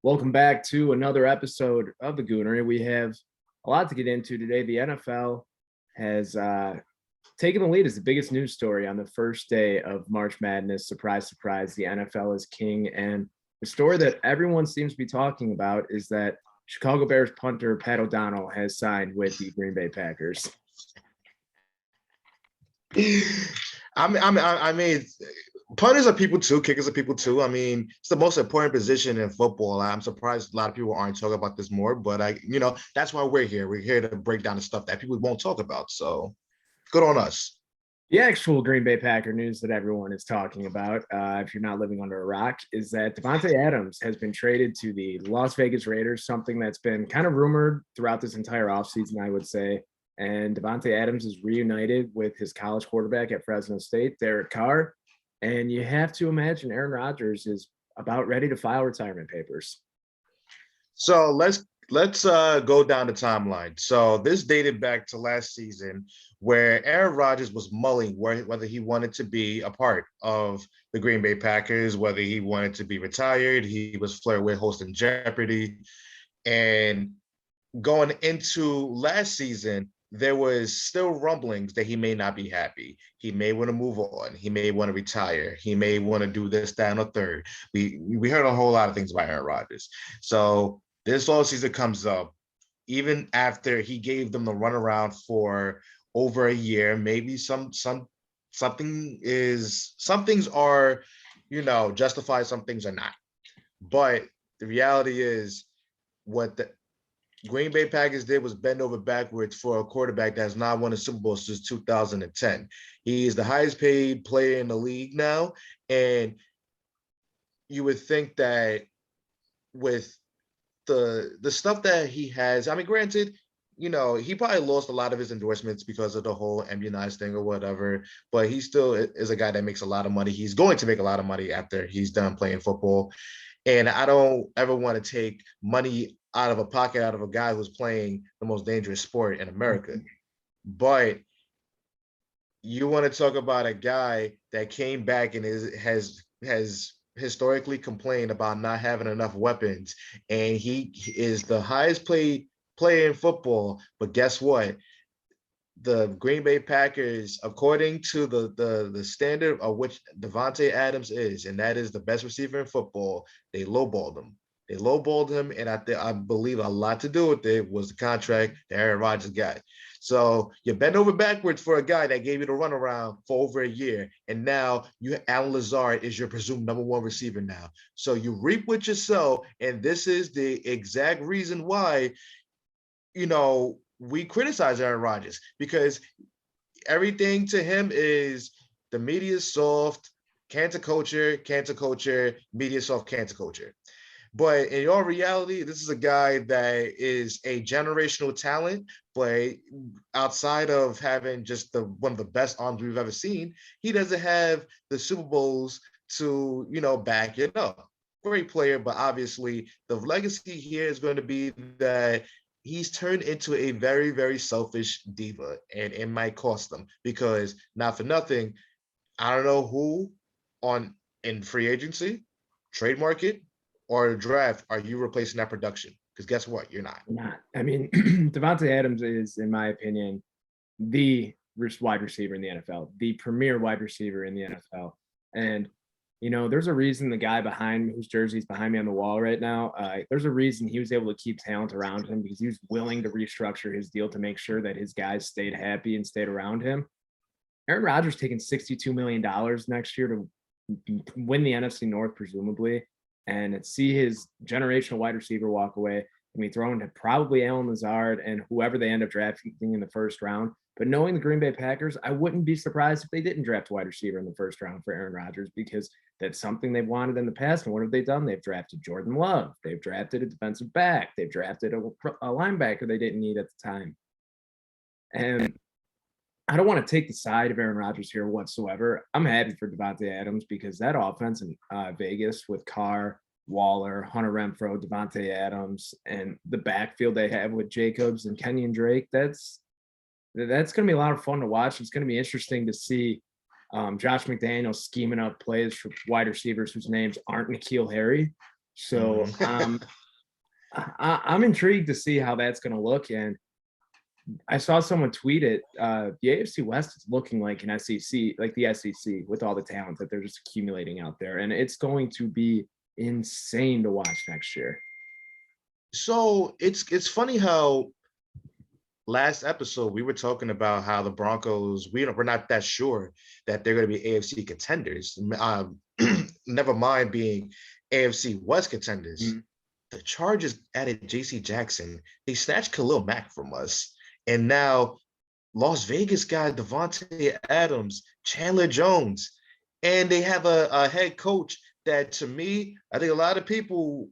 Welcome back to another episode of the Goonery. We have a lot to get into today. The NFL has taken the lead as the biggest news story on the first day of March Madness. Surprise, surprise, the NFL is king. And the story that everyone seems to be talking about is that Chicago Bears punter Pat O'Donnell has signed with the Green Bay Packers. I mean, punters are people too, kickers are people too. I mean, it's the most important position in football. I'm surprised a lot of people aren't talking about this more, but that's why we're here. We're here to break down the stuff that people won't talk about. So good on us. The actual Green Bay Packer news that everyone is talking about, if you're not living under a rock, is that Davante Adams has been traded to the Las Vegas Raiders, something that's been kind of rumored throughout this entire offseason, I would say. And Davante Adams is reunited with his college quarterback at Fresno State, Derek Carr. And you have to imagine Aaron Rodgers is about ready to file retirement papers. So let's go down the timeline. So this dated back to last season where Aaron Rodgers was mulling whether he wanted to be a part of the Green Bay Packers, whether he wanted to be retired. He was flirting with hosting Jeopardy. And going into last season, there was still rumblings that he may not be happy. He may want to move on. He may want to retire. He may want to do this, that, and a third. We heard a whole lot of things about Aaron Rodgers. So this offseason comes up, even after he gave them the runaround for over a year. Maybe some things are, justified, some things are not. But the reality is what the Green Bay Packers did was bend over backwards for a quarterback that has not won a Super Bowl since 2010. He is the highest paid player in the league now. And you would think that with the stuff that he has, I mean, granted, he probably lost a lot of his endorsements because of the whole immunized thing or whatever, but he still is a guy that makes a lot of money. He's going to make a lot of money after he's done playing football. And I don't ever want to take money out of a pocket out of a guy who's playing the most dangerous sport in America. But you want to talk about a guy that came back and has historically complained about not having enough weapons, and he is the highest paid player in football. But guess what? The Green Bay Packers, according to the standard of which Davante Adams is, and that is the best receiver in football, they lowballed him. They lowballed him, and I believe a lot to do with it was the contract that Aaron Rodgers got. So you bend over backwards for a guy that gave you the runaround for over a year, and now Allen Lazard is your presumed number one receiver now. So you reap what you sow, and this is the exact reason why, we criticize Aaron Rodgers, because everything to him is the media soft, cancer culture, media soft, cancer culture. But in all reality, this is a guy that is a generational talent, but outside of having just one of the best arms we've ever seen, he doesn't have the Super Bowls to, back it up. Great player, but obviously the legacy here is going to be that he's turned into a very, very selfish diva, and it might cost him, because not for nothing, I don't know who in free agency, trade market, or draft are you replacing that production? Because guess what? You're not. I mean, Davante Adams is, in my opinion, the wide receiver in the NFL, the premier wide receiver in the NFL. And there's a reason the guy behind me, whose jersey is behind me on the wall right now, there's a reason he was able to keep talent around him, because he was willing to restructure his deal to make sure that his guys stayed happy and stayed around him. Aaron Rodgers taking $62 million next year to win the NFC North, presumably, and see his generational wide receiver walk away and be thrown to probably Allen Lazard and whoever they end up drafting in the first round. But knowing the Green Bay Packers, I wouldn't be surprised if they didn't draft a wide receiver in the first round for Aaron Rodgers, because that's something they've wanted in the past. And what have they done? They've drafted Jordan Love. They've drafted a defensive back. They've drafted a linebacker they didn't need at the time. And I don't want to take the side of Aaron Rodgers here whatsoever. I'm happy for Davante Adams, because that offense in Vegas with Carr, Waller, Hunter Renfrow, Davante Adams, and the backfield they have with Jacobs and Kenyon Drake, that's going to be a lot of fun to watch. It's going to be interesting to see Josh McDaniels scheming up plays for wide receivers whose names aren't N'Keal Harry. So I'm intrigued to see how that's going to look. And I saw someone tweet it. The AFC West is looking like an SEC, like the SEC, with all the talent that they're just accumulating out there, and it's going to be insane to watch next year. So it's funny how last episode we were talking about how the Broncos, we're not that sure that they're going to be AFC contenders. Never mind being AFC West contenders. Mm-hmm. The Chargers added JC Jackson. They snatched Khalil Mack from us. And now Las Vegas got Davante Adams, Chandler Jones. And they have a head coach that, to me, I think a lot of people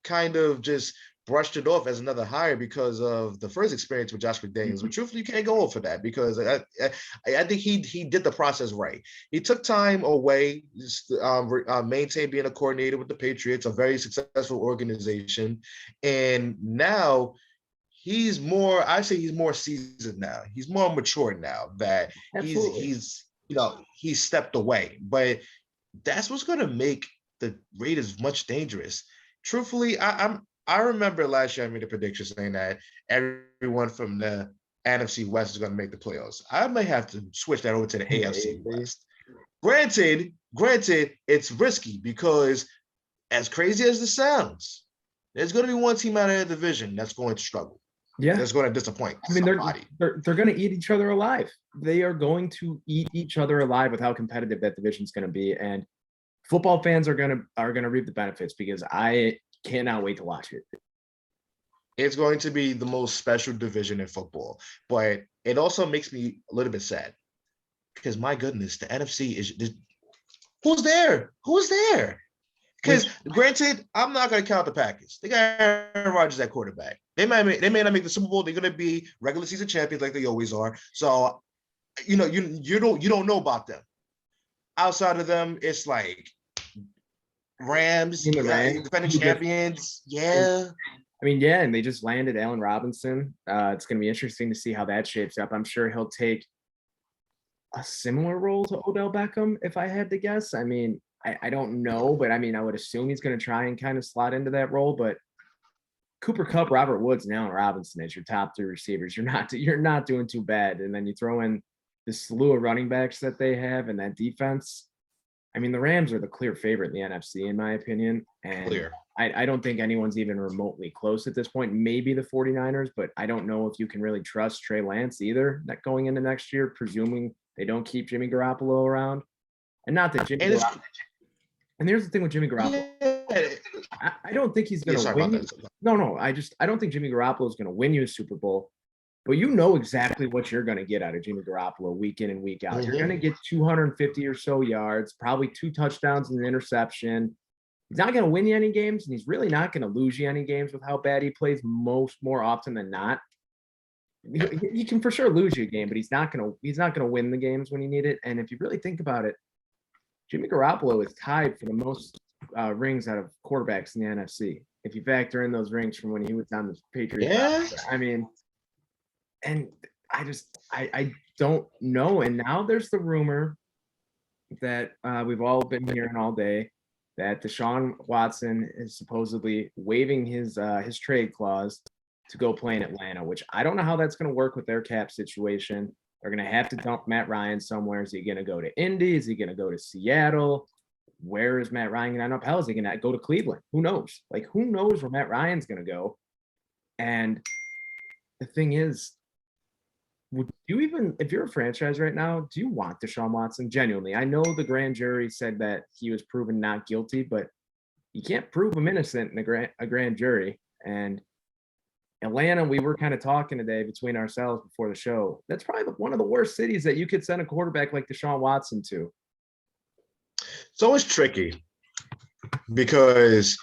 kind of just brushed it off as another hire because of the first experience with Josh McDaniels. But truthfully, you can't go for that because I think he did the process right. He took time away, maintained being a coordinator with the Patriots, a very successful organization. And now he's more seasoned now. He's more mature now that he's stepped away. But that's what's going to make the Raiders much dangerous. Truthfully, I remember last year I made a prediction saying that everyone from the NFC West is going to make the playoffs. I may have to switch that over to the AFC West. Granted, it's risky because as crazy as this sounds, there's going to be one team out of the division that's going to struggle. Yeah, that's going to disappoint. I mean, they're going to eat each other alive. They are going to eat each other alive with how competitive that division is going to be, and football fans are going to reap the benefits because I cannot wait to watch it. It's going to be the most special division in football, but it also makes me a little bit sad because my goodness, the NFC is who's there? Because granted, I'm not going to count the Packers. They got Aaron Rodgers at quarterback. They may not make the Super Bowl. They're going to be regular season champions like they always are. So, you don't know about them. Outside of them, it's like Rams, defending champions. Yeah. I mean, yeah, and they just landed Allen Robinson. It's going to be interesting to see how that shapes up. I'm sure he'll take a similar role to Odell Beckham, if I had to guess. I mean, I don't know, but I mean, I would assume he's going to try and kind of slot into that role. But Cooper Kupp, Robert Woods, and Allen Robinson as your top three receivers, you're not doing too bad. And then you throw in the slew of running backs that they have and that defense. I mean, the Rams are the clear favorite in the NFC, in my opinion. And I don't think anyone's even remotely close at this point. Maybe the 49ers, but I don't know if you can really trust Trey Lance either going into next year, presuming they don't keep Jimmy Garoppolo around. And not that Jimmy Garoppolo. And here's the thing with Jimmy Garoppolo. Yeah. I don't think he's going to win you. No. I don't think Jimmy Garoppolo is going to win you a Super Bowl. But you know exactly what you're going to get out of Jimmy Garoppolo week in and week out. You're going to get 250 or so yards, probably 2 touchdowns and an interception. He's not going to win you any games, and he's really not going to lose you any games with how bad he plays more often than not. He can for sure lose you a game, but he's not going to win the games when you need it. And if you really think about it, Jimmy Garoppolo is tied for the most rings out of quarterbacks in the NFC. If you factor in those rings from when he was on the Patriots. Yeah. I mean, and I don't know. And now there's the rumor that we've all been hearing all day that Deshaun Watson is supposedly waiving his trade clause to go play in Atlanta, which I don't know how that's going to work with their cap situation. They're going to have to dump Matt Ryan somewhere. Is he going to go to Indy? Is he going to go to Seattle? Where is Matt Ryan going to end up? Hell, is he going to go to Cleveland? Who knows? Like, who knows where Matt Ryan's going to go? And the thing is, would you even, if you're a franchise right now, do you want Deshaun Watson? Genuinely, I know the grand jury said that he was proven not guilty, but you can't prove him innocent in a grand jury. And Atlanta, we were kind of talking today between ourselves before the show. That's probably one of the worst cities that you could send a quarterback like Deshaun Watson to. So it's tricky because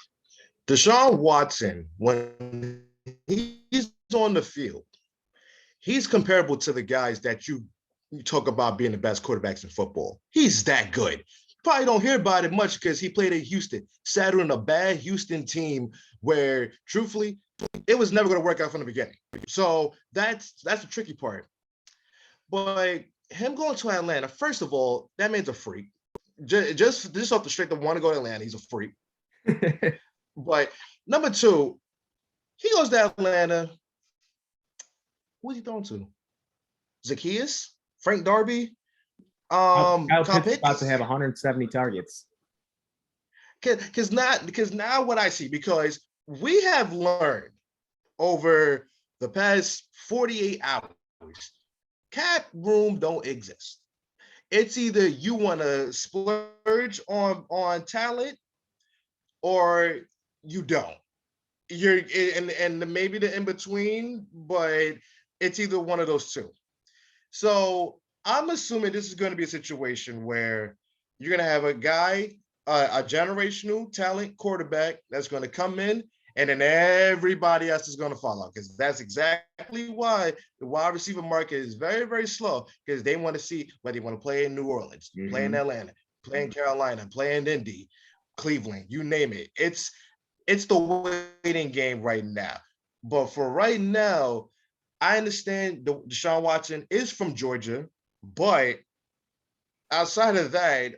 Deshaun Watson, when he's on the field, he's comparable to the guys that you talk about being the best quarterbacks in football. He's that good. Probably don't hear about it much because he played at Houston, sat on a bad Houston team where, truthfully, it was never going to work out from the beginning. So that's the tricky part. But him going to Atlanta, first of all, that man's a freak. Just off the strength of want to go to Atlanta, he's a freak. But number two, he goes to Atlanta. Who's he throwing to? Zacchaeus? Frank Darby? Kyle Kyle Pitts about to Pitts? have 170 targets. Because now what I see, because we have learned over the past 48 hours, cap room don't exist. It's either you want to splurge on talent or you don't. You're and maybe the in between, but it's either one of those two. So I'm assuming this is going to be a situation where you're going to have a guy, a generational talent quarterback that's going to come in, and then everybody else is going to follow, because that's exactly why the wide receiver market is very, very slow, because they want to see whether they want to play in New Orleans, play in Atlanta, play in Carolina, play in Indy, Cleveland, you name it. It's the waiting game right now. But for right now, I understand Deshaun Watson is from Georgia, but outside of that,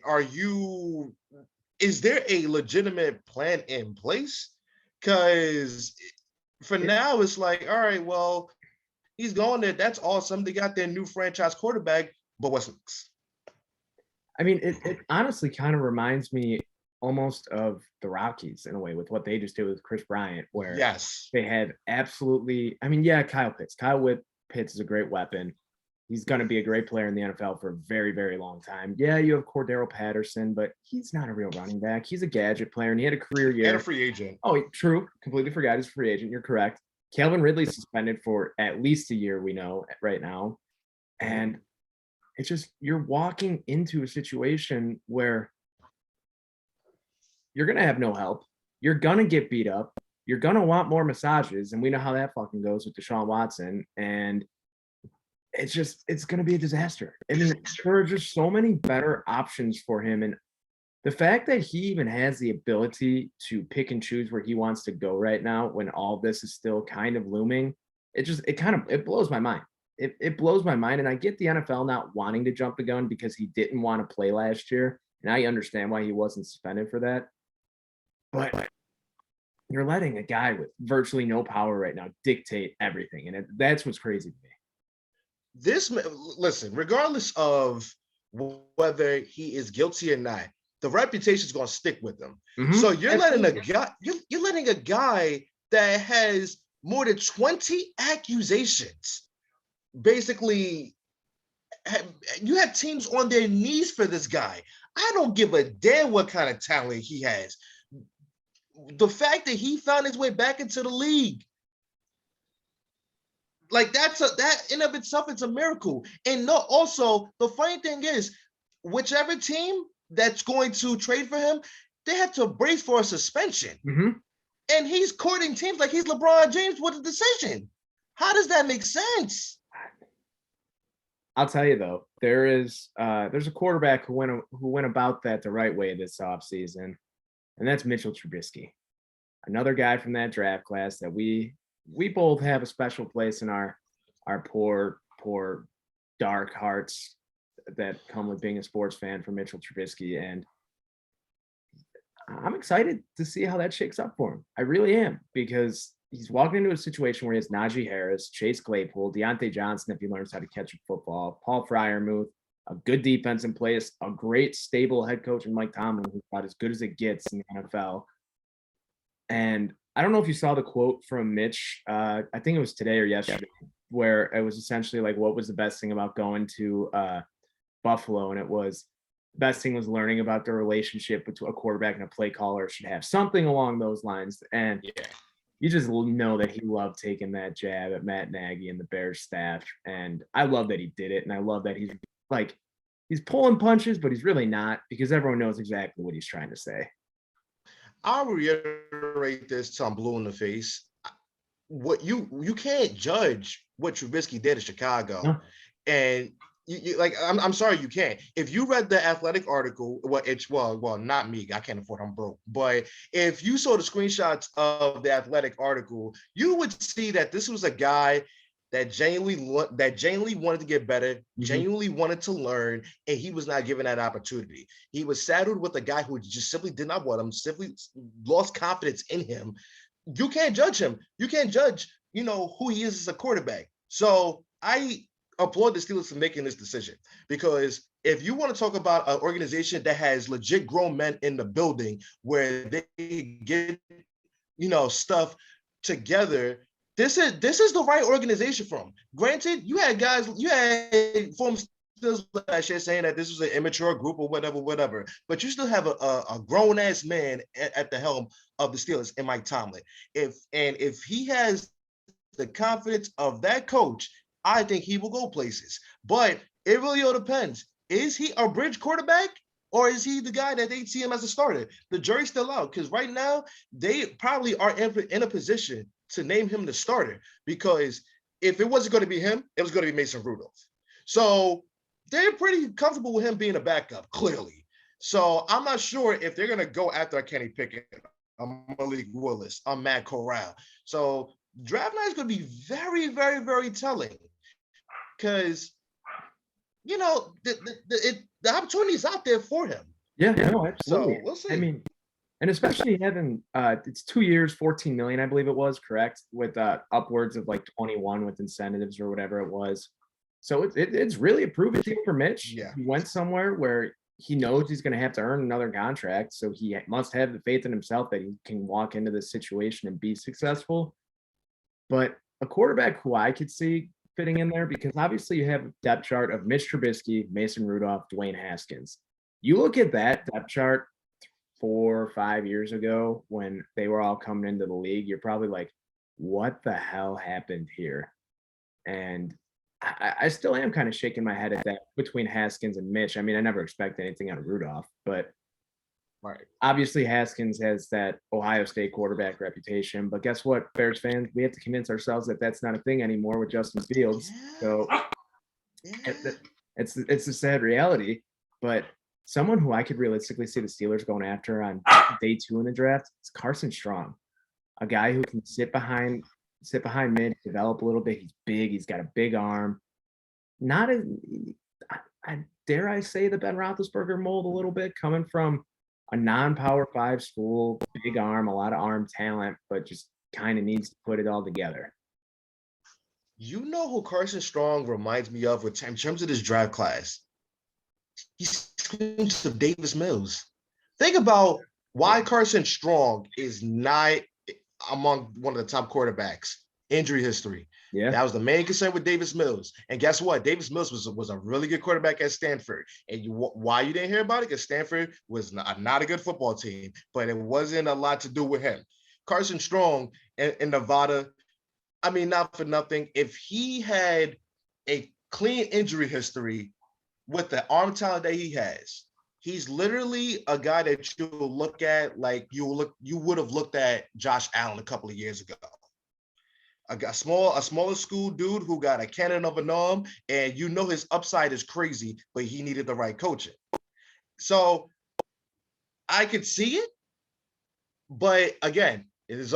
is there a legitimate plan in place? Because for now, it's like, all right, well, he's going there. That's awesome. They got their new franchise quarterback, but what's next? I mean, it honestly kind of reminds me almost of the Rockies in a way, with what they just did with Chris Bryant, where Yes, they had absolutely, I mean, yeah, Kyle Pitts is a great weapon. He's going to be a great player in the NFL for a very, very long time. Yeah, you have Cordero Patterson, but he's not a real running back. He's a gadget player, and he had a career year. and a free agent. Oh, true. Completely forgot he's a free agent. You're correct. Calvin Ridley's suspended for at least a year, we know right now. And it's just, you're walking into a situation where you're going to have no help. You're going to get beat up. You're going to want more massages. And we know how that fucking goes with Deshaun Watson. And it's going to be a disaster. I mean, there are just so many better options for him. And the fact that he even has the ability to pick and choose where he wants to go right now, when all this is still kind of looming, it blows my mind. It blows my mind. And I get the NFL not wanting to jump the gun because he didn't want to play last year. And I understand why he wasn't suspended for that. But you're letting a guy with virtually no power right now dictate everything. And that's what's crazy to me. Listen, regardless of whether he is guilty or not, the reputation is going to stick with him. So you're letting a guy that has more than 20 accusations. Basically, you have teams on their knees for this guy. I don't give a damn what kind of talent he has. The fact that he found his way back into the league, like that in of itself, it's a miracle. And also the funny thing is, whichever team that's going to trade for him, they have to brace for a suspension. And he's courting teams like he's LeBron James with a decision. How does that make sense? I'll tell you though, there's a quarterback who went about that the right way this offseason, and that's Mitchell Trubisky. Another guy from that draft class that we both have a special place in our poor dark hearts that come with being a sports fan for Mitchell Trubisky. And I'm excited to see how that shakes up for him. I really am, because he's walking into a situation where he has Najee Harris, Chase Claypool, Deontay Johnson, if he learns how to catch a football, Paul Freiermuth, a good defense in place, a great stable head coach in Mike Tomlin, who's about as good as it gets in the NFL. And I don't know if you saw the quote from Mitch, I think it was today or yesterday, where it was essentially like, what was the best thing about going to Buffalo? And it was, the best thing was learning about the relationship between a quarterback and a play caller should have, something along those lines. And you just know that he loved taking that jab at Matt Nagy and the Bears staff. And I love that he did it. And I love that he's pulling punches, but he's really not, because everyone knows exactly what he's trying to say. I'll reiterate this till I'm blue in the face. What you can't judge what Trubisky did in Chicago. No. And I'm sorry, you can't. If you read the Athletic article, well, not me, I can't afford, I'm broke. But if you saw the screenshots of the Athletic article, you would see that this was a guy that genuinely wanted to get better, genuinely wanted to learn, and he was not given that opportunity. He was saddled with a guy who just simply did not want him, simply lost confidence in him. You can't judge him. You can't judge, who he is as a quarterback. So I applaud the Steelers for making this decision, because if you want to talk about an organization that has legit grown men in the building where they get, stuff together, this is the right organization for them. Granted, you had former Steelers last year saying that this was an immature group or whatever, but you still have a grown ass man at the helm of the Steelers in Mike Tomlin. If he has the confidence of that coach, I think he will go places. But it really all depends. Is he a bridge quarterback, or is he the guy that they see him as a starter? The jury's still out, because right now they probably are in a position to name him the starter, because if it wasn't going to be him, it was going to be Mason Rudolph. So they're pretty comfortable with him being a backup, clearly. So I'm not sure if they're going to go after a Kenny Pickett, a Malik Willis, a Matt Corral. So draft night is going to be very, very, very telling, because the opportunity is out there for him. Yeah, no, absolutely. So we'll see. I mean, and especially having it's 2 years, 14 million, I believe it was, correct, with upwards of like 21 with incentives or whatever it was. So it's really a proven deal for Mitch. Yeah. He went somewhere where he knows he's going to have to earn another contract, so he must have the faith in himself that he can walk into this situation and be successful. But a quarterback who I could see fitting in there, because obviously you have a depth chart of Mitch Trubisky, Mason Rudolph, Dwayne Haskins. You look at that depth chart 4 or 5 years ago when they were all coming into the league, you're probably like, what the hell happened here? And I still am kind of shaking my head at that between Haskins and Mitch. I mean, I never expected anything out of Rudolph, but right. Obviously Haskins has that Ohio State quarterback reputation. But guess what, Bears fans? We have to convince ourselves that that's not a thing anymore with Justin Fields. So it's a sad reality. But someone who I could realistically see the Steelers going after on day 2 in the draft is Carson Strong, a guy who can sit behind mid, develop a little bit. He's big. He's got a big arm. Not as, dare I say, the Ben Roethlisberger mold a little bit, coming from a non-Power 5 school, big arm, a lot of arm talent, but just kind of needs to put it all together. You know who Carson Strong reminds me of in terms of this draft class? He screams of Davis Mills. Think about why Carson Strong is not among one of the top quarterbacks. Injury history. Yeah, that was the main concern with Davis Mills. And guess what? Davis Mills was a really good quarterback at Stanford. And why you didn't hear about it? Because Stanford was not a good football team, but it wasn't a lot to do with him. Carson Strong in Nevada, I mean, not for nothing, if he had a clean injury history with the arm talent that he has, he's literally a guy that you'll look at like you would have looked at Josh Allen a couple of years ago. A smaller school dude who got a cannon of an arm, and his upside is crazy, but he needed the right coaching. So I could see it, but again, it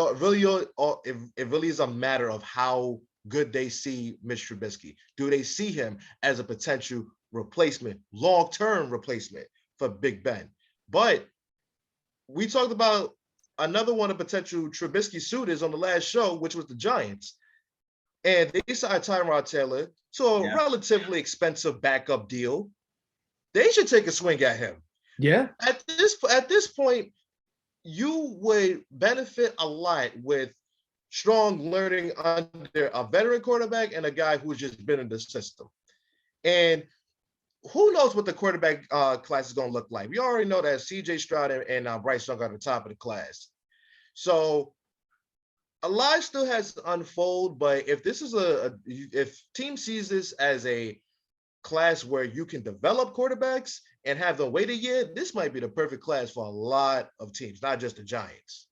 really is a matter of how good they see Mitch Trubisky. Do they see him as a potential replacement, long-term replacement for Big Ben? But we talked about another one of potential Trubisky suitors on the last show, which was the Giants. And they signed Tyrod Taylor to a relatively expensive backup deal. They should take a swing at him. Yeah. At this point, you would benefit a lot with Strong learning under a veteran quarterback and a guy who's just been in the system. And who knows what the quarterback class is going to look like? We already know that C.J. Stroud and Bryce Young are at the top of the class. So a lot still has to unfold, but if this is if team sees this as a class where you can develop quarterbacks and have them wait a year, this might be the perfect class for a lot of teams, not just the Giants.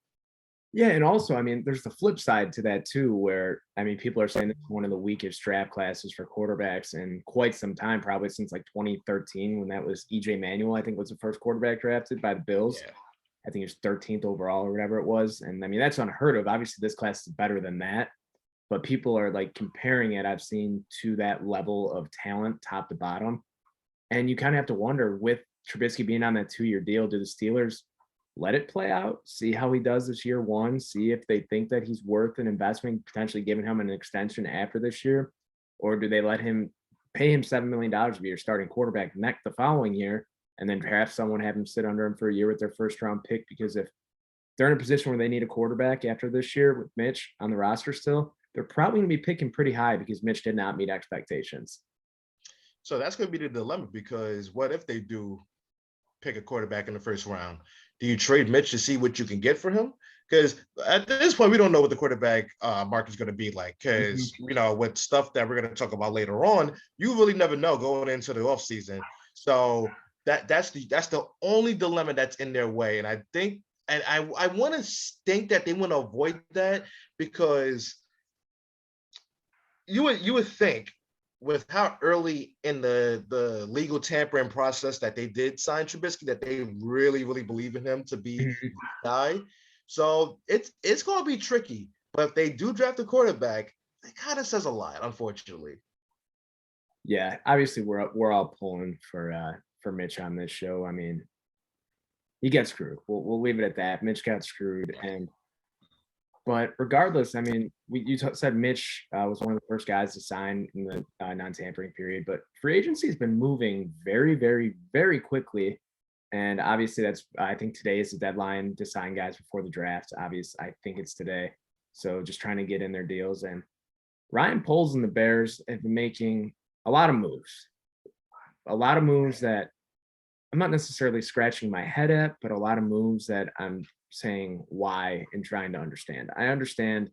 Yeah, and also, I mean, there's the flip side to that too, where, I mean, people are saying this is one of the weakest draft classes for quarterbacks in quite some time, probably since like 2013, when that was E.J. Manuel, I think, was the first quarterback drafted by the Bills. Yeah. I think he was 13th overall or whatever it was. And I mean, that's unheard of. Obviously, this class is better than that. but people are like comparing it, I've seen, to that level of talent, top to bottom. And you kind of have to wonder, with Trubisky being on that 2-year deal, do the Steelers let it play out, see how he does this year one, see if they think that he's worth an investment, potentially giving him an extension after this year? Or do they let him pay him $7 million to be your starting quarterback the following year, and then perhaps someone have him sit under him for a year with their first round pick? Because if they're in a position where they need a quarterback after this year with Mitch on the roster still, they're probably going to be picking pretty high because Mitch did not meet expectations. So that's going to be the dilemma, because what if they do pick a quarterback in the first round? Do you trade Mitch to see what you can get for him? Because at this point, we don't know what the quarterback market is going to be like. Because, with stuff that we're going to talk about later on, you really never know going into the offseason. So that's the only dilemma that's in their way. And I think, and I want to think that they want to avoid that, because you would think, with how early in the legal tampering process that they did sign Trubisky, that they really, really believe in him to be the guy. So it's going to be tricky. But if they do draft a quarterback, it kind of says a lot, unfortunately. Yeah, obviously we're all pulling for Mitch on this show. I mean, he gets screwed. We'll leave it at that. Mitch got screwed, but regardless, I mean, you said Mitch was one of the first guys to sign in the non-tampering period, but free agency has been moving very, very, very quickly. And obviously I think today is the deadline to sign guys before the draft. Obviously, I think it's today. So just trying to get in their deals. And Ryan Poles and the Bears have been making a lot of moves that I'm not necessarily scratching my head at, but a lot of moves that I'm saying why and trying to understand. I understand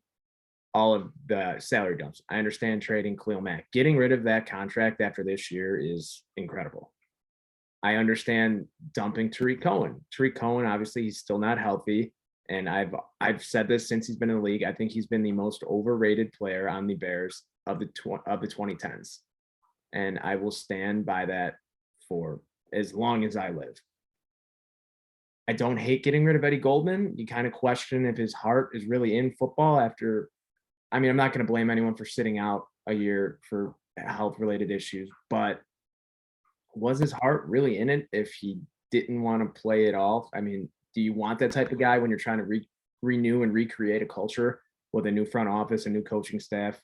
all of the salary dumps. I understand trading Khalil Mack. Getting rid of that contract after this year is incredible. I understand dumping Tariq Cohen. Tariq Cohen, obviously, he's still not healthy. And I've said this since he's been in the league. I think he's been the most overrated player on the Bears of the 2010s. And I will stand by that for as long as I live. I don't hate getting rid of Eddie Goldman. You kind of question if his heart is really in football after. I mean, I'm not going to blame anyone for sitting out a year for health-related issues, but was his heart really in it if he didn't want to play it off? I mean, do you want that type of guy when you're trying to renew and recreate a culture with a new front office, a new coaching staff?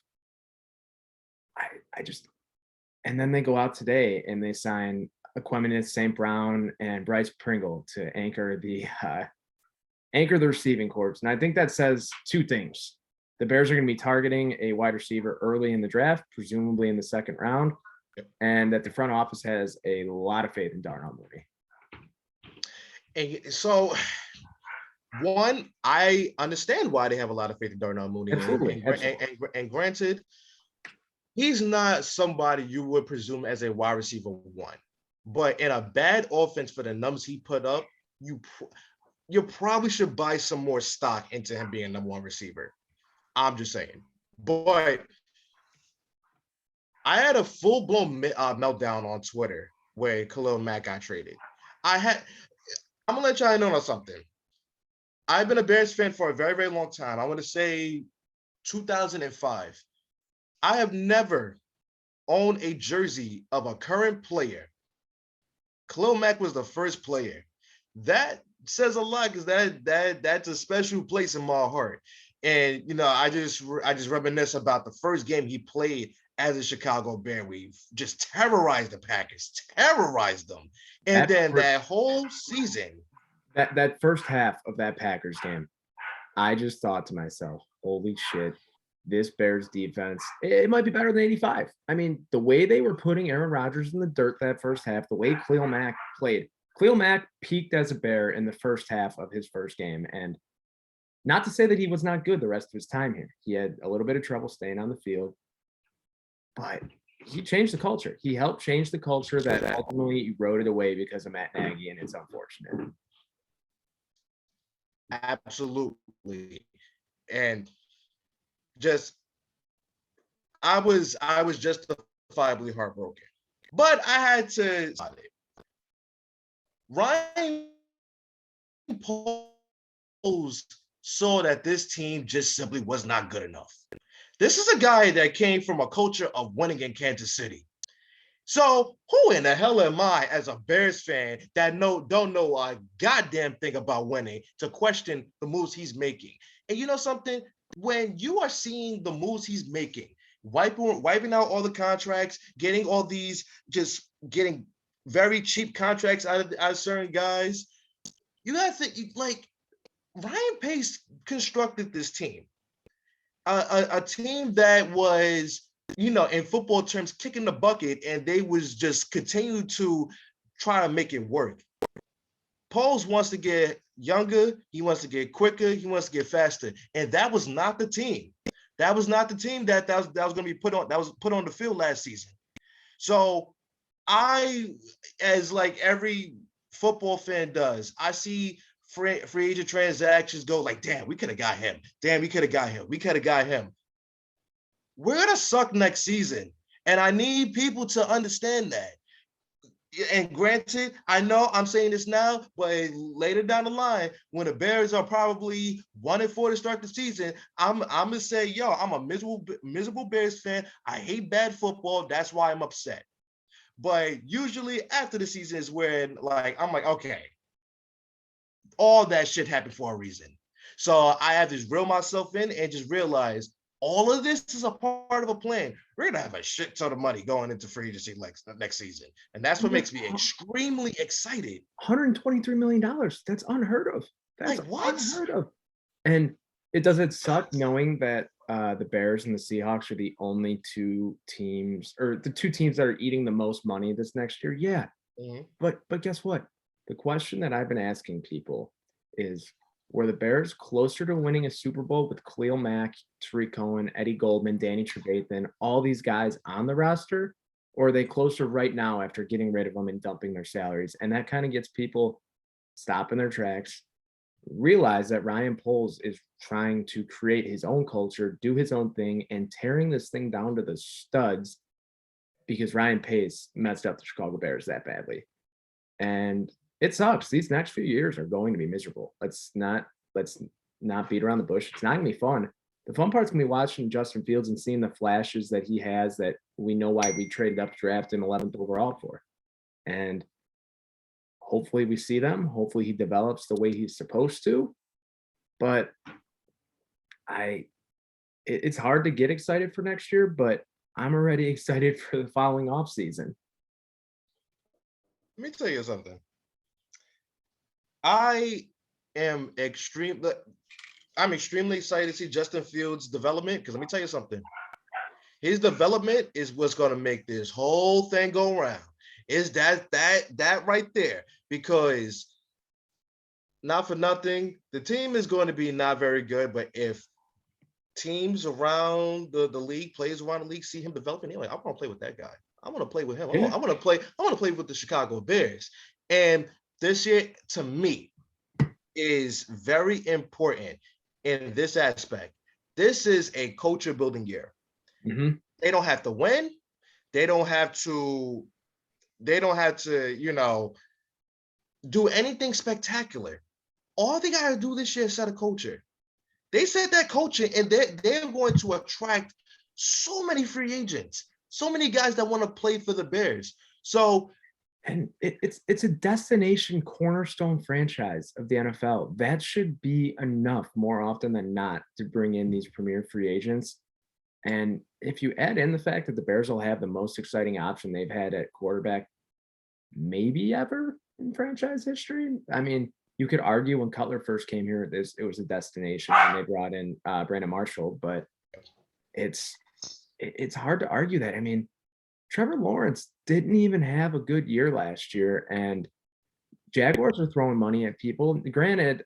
I just, and then they go out today and they sign Equanimeous St. Brown and Bryce Pringle to anchor the receiving corps. And I think that says two things. The Bears are going to be targeting a wide receiver early in the draft, presumably in the second round, and that the front office has a lot of faith in Darnell Mooney. And so, one, I understand why they have a lot of faith in Darnell Mooney. Absolutely. And granted, he's not somebody you would presume as a wide receiver one. But in a bad offense, for the numbers he put up, you probably should buy some more stock into him being number one receiver. I'm just saying. But I had a full-blown meltdown on Twitter where Khalil Mack got traded. I'm going to let y'all know something. I've been a Bears fan for a very, very long time. I want to say 2005. I have never owned a jersey of a current player. Khalil Mack was the first player. That says a lot, because that's a special place in my heart. And I just reminisce about the first game he played as a Chicago Bear. We just terrorized the Packers, terrorized them, and that whole season. That first half of that Packers game, I just thought to myself, "Holy shit! This Bears defense, it might be better than 85. I mean, the way they were putting Aaron Rodgers in the dirt that first half, the way Khalil Mack played. Khalil Mack peaked as a Bear in the first half of his first game. And not to say that he was not good the rest of his time here. He had a little bit of trouble staying on the field, but he changed the culture. He helped change the culture that ultimately eroded away because of Matt Nagy, and it's unfortunate. Absolutely. And I was justifiably heartbroken, but I had to. Ryan Poles saw that this team just simply was not good enough. This is a guy that came from a culture of winning in Kansas City. So who in the hell am I as a Bears fan that don't know a goddamn thing about winning to question the moves he's making? And you know something? When you are seeing the moves he's making, wiping out all the contracts, getting all these, just getting very cheap contracts out of certain guys, you gotta think like Ryan Pace constructed this team, a team that was, in football terms, kicking the bucket, and they was just continue to try to make it work. Poles wants to get younger, he wants to get quicker, he wants to get faster, and that was not the team. That was not the team that was going to be put on the field last season. So I, as like every football fan does, I see free agent transactions go like, damn, we could have got him. Damn, we could have got him. We could have got him. We're going to suck next season. And I need people to understand that. And granted, I know I'm saying this now, but later down the line, when the Bears are probably 1-4 to start the season, I'm gonna say, yo, I'm a miserable Bears fan. I hate bad football. That's why I'm upset. But usually after the season is when I'm like, okay, all that shit happened for a reason. So I have to reel myself in and just realize all of this is a part of a plan. We're going to have a shit ton of money going into free agency next season. And that's what makes me extremely excited. $123 million. That's unheard of. That's like, what? Unheard of. And does it suck knowing that the Bears and the Seahawks are the only two teams, or the two teams that are eating the most money this next year? Yeah. Mm-hmm. But guess what? The question that I've been asking people is, were the Bears closer to winning a Super Bowl with Khalil Mack, Tariq Cohen, Eddie Goldman, Danny Trevathan, all these guys on the roster? Or are they closer right now after getting rid of them and dumping their salaries? And that kind of gets people stopping their tracks, realize that Ryan Poles is trying to create his own culture, do his own thing, and tearing this thing down to the studs because Ryan Pace messed up the Chicago Bears that badly. And it sucks. These next few years are going to be miserable. Let's not beat around the bush. It's not gonna be fun. The fun part's gonna be watching Justin Fields and seeing the flashes that he has that we know why we traded up to draft him 11th overall for. And hopefully we see them. Hopefully he develops the way he's supposed to. But it's hard to get excited for next year, but I'm already excited for the following offseason. Let me tell you something. I'm extremely excited to see Justin Fields' development, because let me tell you something. His development is what's going to make this whole thing go around. Is that right there? Because not for nothing, the team is going to be not very good, but if teams around the league, players around the league see him developing, anyway, I want to play with that guy. I want to play with him. I want to play with the Chicago Bears. And this year, to me, is very important in this aspect. This is a culture building year. Mm-hmm. They don't have to win. They don't have to, do anything spectacular. All they got to do this year is set a culture. They set that culture, and they're going to attract so many free agents, so many guys that want to play for the Bears. So, and it's a destination cornerstone franchise of the NFL. That should be enough more often than not to bring in these premier free agents. And if you add in the fact that the Bears will have the most exciting option they've had at quarterback maybe ever in franchise history. I mean, you could argue when Cutler first came here, it was a destination and they brought in Brandon Marshall, but it's hard to argue that. I mean, Trevor Lawrence didn't even have a good year last year, and Jaguars are throwing money at people. Granted,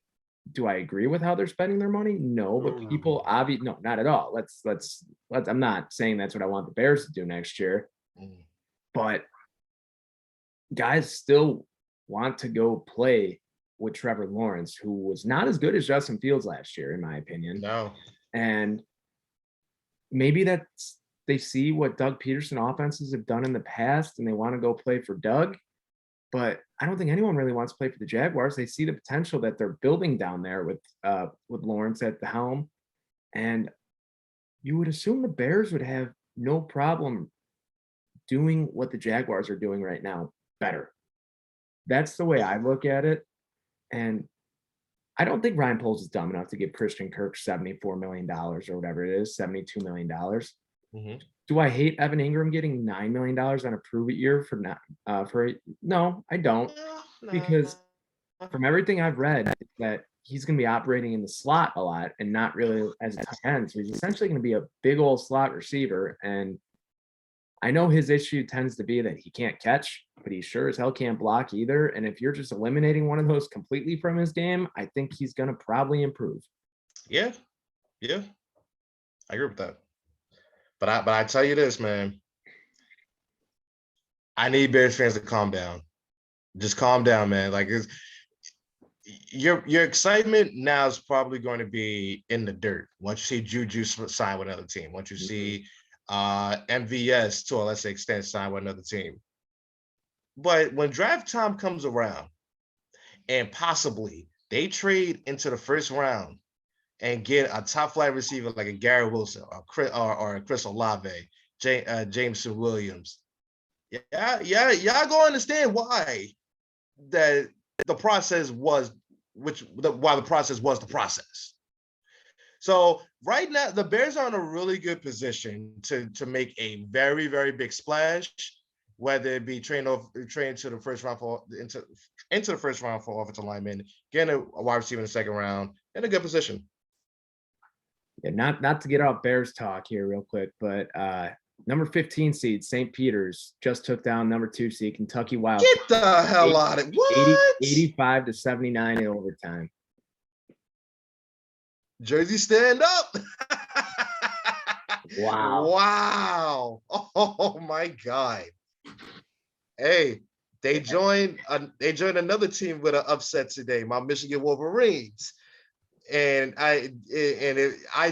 do I agree with how they're spending their money? No, but people obviously no, not at all. Let's. I'm not saying that's what I want the Bears to do next year, but guys still want to go play with Trevor Lawrence, who was not as good as Justin Fields last year, in my opinion. No, and maybe they see what Doug Peterson offenses have done in the past, and they want to go play for Doug. But I don't think anyone really wants to play for the Jaguars. They see the potential that they're building down there with Lawrence at the helm. And you would assume the Bears would have no problem doing what the Jaguars are doing right now better. That's the way I look at it. And I don't think Ryan Poles is dumb enough to give Christian Kirk $74 million or whatever it is, $72 million. Mhm. Do I hate Evan Ingram getting $9 million on a prove it year for not no, I don't. Because from everything I've read, that he's going to be operating in the slot a lot and not really as a tight end. So he's essentially going to be a big old slot receiver. And I know his issue tends to be that he can't catch, but he sure as hell can't block either. And if you're just eliminating one of those completely from his game, I think he's going to probably improve. Yeah, yeah, I agree with that. But I tell you this, man. I need Bears fans to calm down. Just calm down, man. Like your excitement now is probably going to be in the dirt once you see Juju sign with another team. Once you see MVS to a lesser extent sign with another team. But when draft time comes around, and possibly they trade into the first round and get a top flight receiver like a Gary Wilson or a Chris Olave, Jameson Williams. Yeah, y'all gonna understand why that the process was why the process was the process. So right now, the Bears are in a really good position to make a very, very big splash, whether it be trained to the first round into the first round for offensive linemen, getting a wide receiver in the second round, in a good position. Yeah, not to get off Bears talk here real quick, but number 15 seed St. Peter's just took down number 2 seed Kentucky Wild. Get the hell out of it! What? 85-79 in overtime. Jersey, stand up! Wow! Wow! Oh my God! Hey, they joined another team with an upset today. My Michigan Wolverines. And I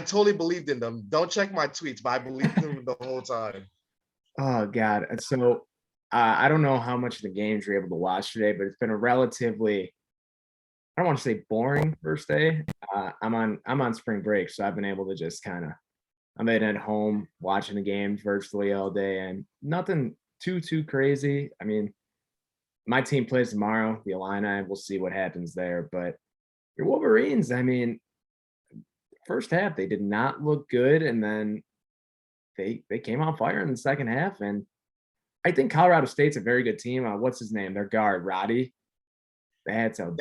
totally believed in them. Don't check my tweets, but I believed in them the whole time. Oh God! So I don't know how much of the games you're able to watch today, but it's been a relatively, I don't want to say boring first day. I'm on spring break, so I've been able to just kind of, I'm at home watching the games virtually all day, and nothing too crazy. I mean, my team plays tomorrow, the Illini. We'll see what happens there, but your Wolverines, I mean, first half they did not look good, and then they came on fire in the second half. And I think Colorado State's a very good team. What's his name? Their guard, Roddy. That's a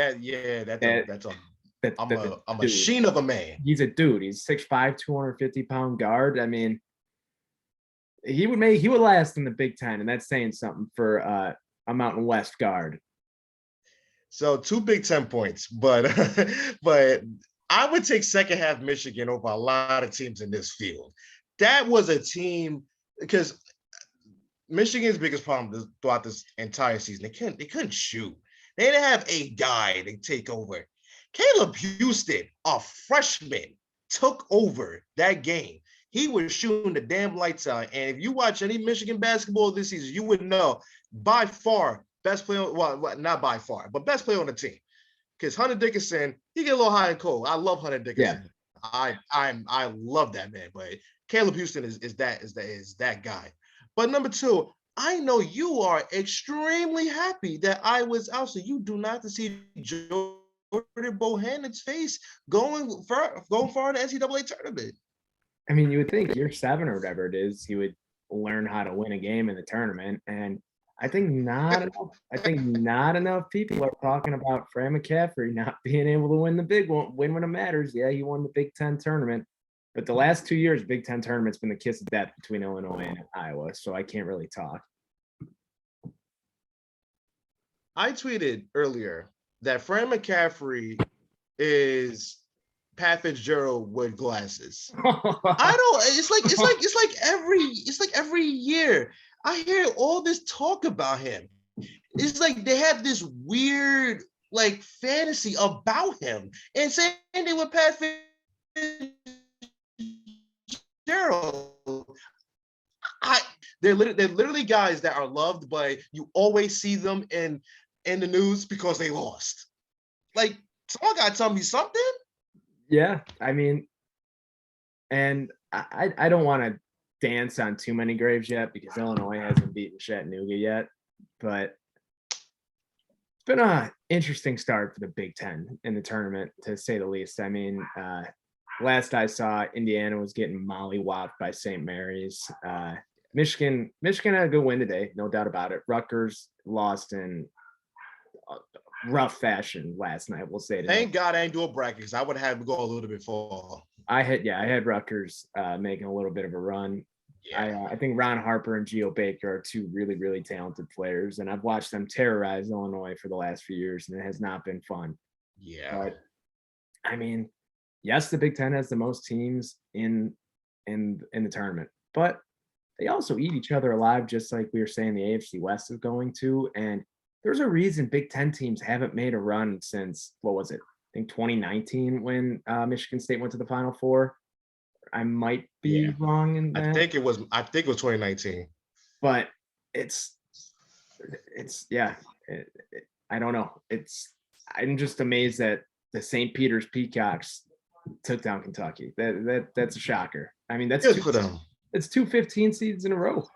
a machine of a man. He's a dude. He's 6'5", 250-pound guard. I mean, he would last in the Big Ten, and that's saying something for a Mountain West guard. So 2 Big Ten points, but but I would take second half Michigan over a lot of teams in this field. That was a team because Michigan's biggest problem throughout this entire season, they couldn't shoot. They didn't have a guy to take over. Caleb Houston, a freshman, took over that game. He was shooting the damn lights out. And if you watch any Michigan basketball this season, you would know by far best player, well, not by far, but best player on the team. Because Hunter Dickinson, he get a little high and cold. I love Hunter Dickinson. Yeah. I love that man, but Caleb Houston is that guy. But number 2, I know you are extremely happy that I was out, so you do not see Jordan Bohannon's face going far in the NCAA tournament. I mean, you would think year 7 or whatever it is, he would learn how to win a game in the tournament, and I think not enough. I think not enough people are talking about Fran McCaffrey not being able to win the big one, win when it matters. Yeah, he won the Big Ten tournament, but the last 2 years, Big Ten tournament's been the kiss of death between Illinois and Iowa, so I can't really talk. I tweeted earlier that Fran McCaffrey is Pat Fitzgerald with glasses. It's like every year I hear all this talk about him. It's like they have this weird like fantasy about him. And same thing with Pat Fitzgerald. They're literally guys that are loved, but you always see them in the news because they lost. Like, someone got to tell me something. Yeah, I mean, And I don't want to dance on too many graves yet because Illinois hasn't beaten Chattanooga yet. But it's been an interesting start for the Big Ten in the tournament, to say the least. I mean, last I saw, Indiana was getting mollywopped by St. Mary's. Michigan had a good win today, no doubt about it. Rutgers lost in rough fashion last night. We'll say it. Thank God I ain't do a bracket because I would have go a little bit far. I had Rutgers making a little bit of a run. Yeah. I think Ron Harper and Geo Baker are two really, really talented players, and I've watched them terrorize Illinois for the last few years, and it has not been fun. Yeah. But I mean, yes, the Big Ten has the most teams in the tournament, but they also eat each other alive, just like we were saying the AFC West is going to. And there's a reason Big Ten teams haven't made a run since, what was it? I think 2019 when Michigan State went to the Final Four. I might be wrong in that. I think it was 2019. But I don't know. I'm just amazed that the St. Peter's Peacocks took down Kentucky. That's a shocker. I mean, that's good for them. It's 2 15 seeds in a row,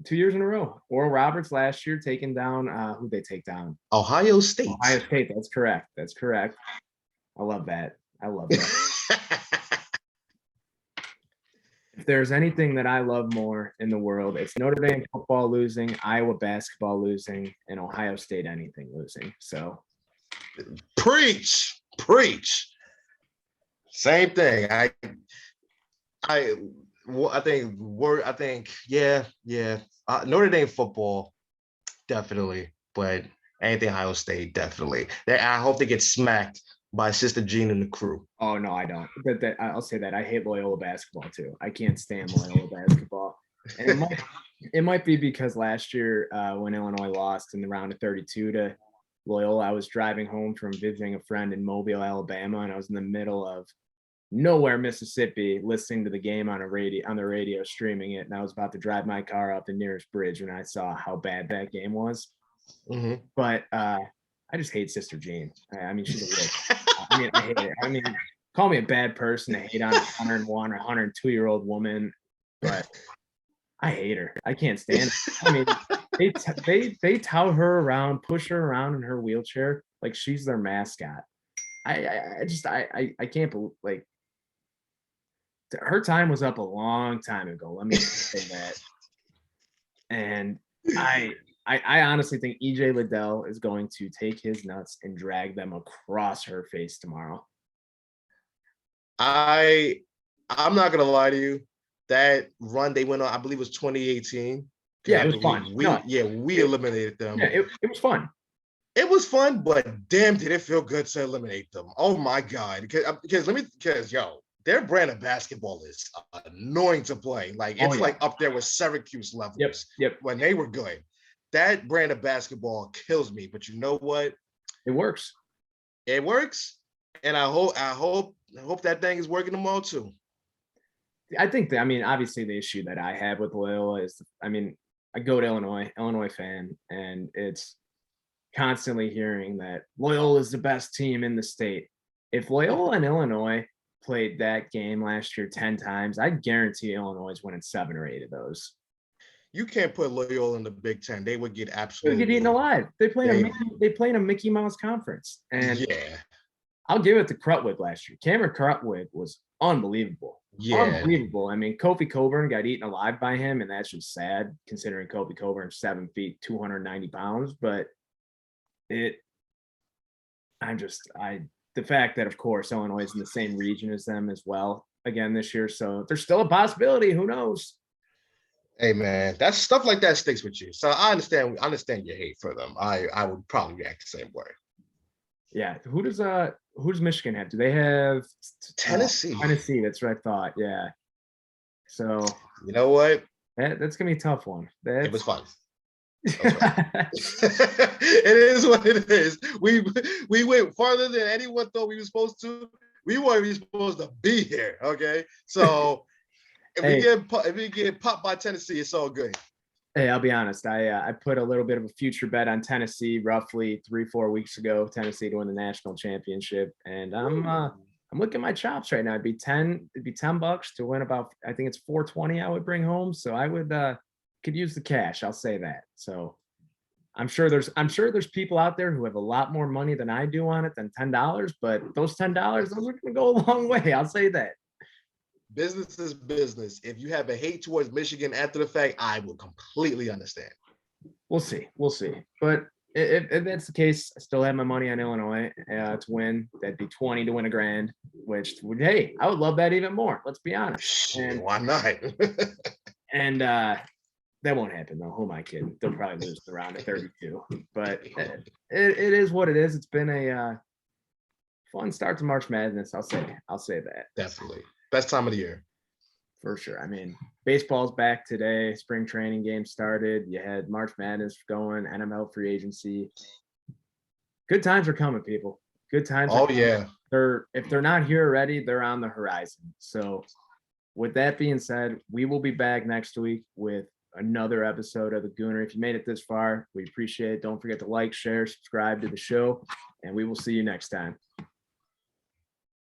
2 years in a row. Oral Roberts last year taking down who'd they take down? Ohio State. Ohio State. That's correct. I love that. If there's anything that I love more in the world, it's Notre Dame football losing, Iowa basketball losing, and Ohio State anything losing. So preach. Same thing. I think Notre Dame football definitely, but anything Ohio State definitely. I hope they get smacked by Sister Jean and the crew. Oh no, I don't. But I'll say that I hate Loyola basketball too. I can't stand Loyola basketball, and it might be because last year when Illinois lost in the round of 32 to Loyola, I was driving home from visiting a friend in Mobile, Alabama, and I was in the middle of nowhere, Mississippi, listening to the game on the radio, streaming it, and I was about to drive my car up the nearest bridge when I saw how bad that game was. Mm-hmm. But I just hate Sister Jean. I mean, she's a witch. I hate it. I mean, call me a bad person to hate on a 101 or 102-year-old woman, but I hate her. I can't stand it. I mean, they tout her around, push her around in her wheelchair like she's their mascot. I can't believe, like, her time was up a long time ago. Let me say that. And I honestly think EJ Liddell is going to take his nuts and drag them across her face tomorrow. I'm not gonna lie to you. That run they went on, I believe it was 2018. Yeah, it was fun. We eliminated them. Yeah, it was fun. It was fun, but damn, did it feel good to eliminate them? Oh my God! Because their brand of basketball is annoying to play. Like it's like up there with Syracuse levels. Yep. When they were good. That brand of basketball kills me, but you know what? It works. It works, and I hope that thing is working tomorrow too. I think that, I mean, obviously the issue that I have with Loyola is, I mean, I go to Illinois fan, and it's constantly hearing that Loyola is the best team in the state. If Loyola and Illinois played that game last year 10 times, I guarantee Illinois is winning 7 or 8 of those. You can't put Loyola in the Big Ten. They would get absolutely. They get eaten alive. They play in a Mickey Mouse conference, and I'll give it to Crutwood last year. Cameron Crutwood was unbelievable. Yeah, unbelievable. I mean, Kofi Coburn got eaten alive by him, and that's just sad considering Kofi Coburn's 7 feet, 290 pounds. But the fact that, of course, Illinois is in the same region as them as well again this year, so there's still a possibility. Who knows? Hey man, that's stuff like that sticks with you. So I understand your hate for them. I would probably react the same way. Yeah. Who does Michigan have? Do they have Tennessee? Tennessee, that's what I thought. Yeah. So you know what? That's gonna be a tough one. It was fun. It is what it is. We went farther than anyone thought we were supposed to. We weren't even supposed to be here. Okay. So if we get popped by Tennessee, it's all good. Hey, I'll be honest. I put a little bit of a future bet on Tennessee roughly 3-4 weeks ago. Tennessee to win the national championship, and I'm I'm looking at my chops right now. It'd be $10 to win about, I think it's 420 I would bring home. So I would could use the cash. I'll say that. So I'm sure there's people out there who have a lot more money than I do on it than $10, but those $10, those are gonna go a long way. I'll say that. Business is business. If you have a hate towards Michigan after the fact, I will completely understand. We'll see. But if that's the case, I still have my money on Illinois to win. That'd be 20 to win $1,000, which would, hey, I would love that even more. Let's be honest. And why not? And that won't happen though. Who am I kidding? They'll probably lose the round of 32. But it is what it is. It's been a fun start to March Madness. I'll say that. Definitely. Best time of the year. For sure. I mean, baseball's back today. Spring training game started. You had March Madness going, NFL free agency. Good times are coming, people. Good times. Oh, yeah. If they're not here already, they're on the horizon. So with that being said, we will be back next week with another episode of the Goonery. If you made it this far, we appreciate it. Don't forget to like, share, subscribe to the show, and we will see you next time.